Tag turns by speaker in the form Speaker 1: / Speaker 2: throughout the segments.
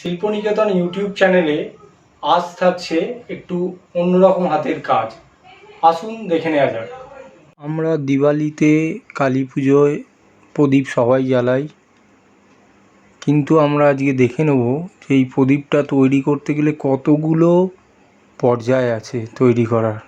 Speaker 1: শিল্পনিকেতন YouTube চ্যানেলে আজ থাকছে একটু অন্যরকম হাতের কাজ। আসুন দেখে নেওয়া যাক। আমরা দিওয়ালিতে কালী পুজোয় প্রদীপ সবাই জ্বালাই, কিন্তু আমরা আজকে দেখে নেব যে এই প্রদীপটা তৈরি করতে গেলে কতগুলো পর্যায় আছে তৈরি করার।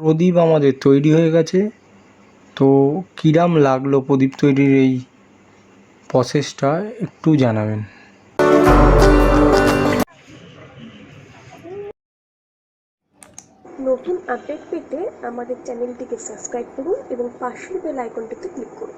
Speaker 1: প্রদীপ আমাদের তৈরি হয়ে গেছে। তো কিরাম লাগলো প্রদীপ তৈরির এই প্রসেসটা একটু জানাবেন।
Speaker 2: নতুন আপডেট পেতে আমাদের চ্যানেলটিকে সাবস্ক্রাইব করুন এবং পাশের বেল আইকনটিতে ক্লিক করুন।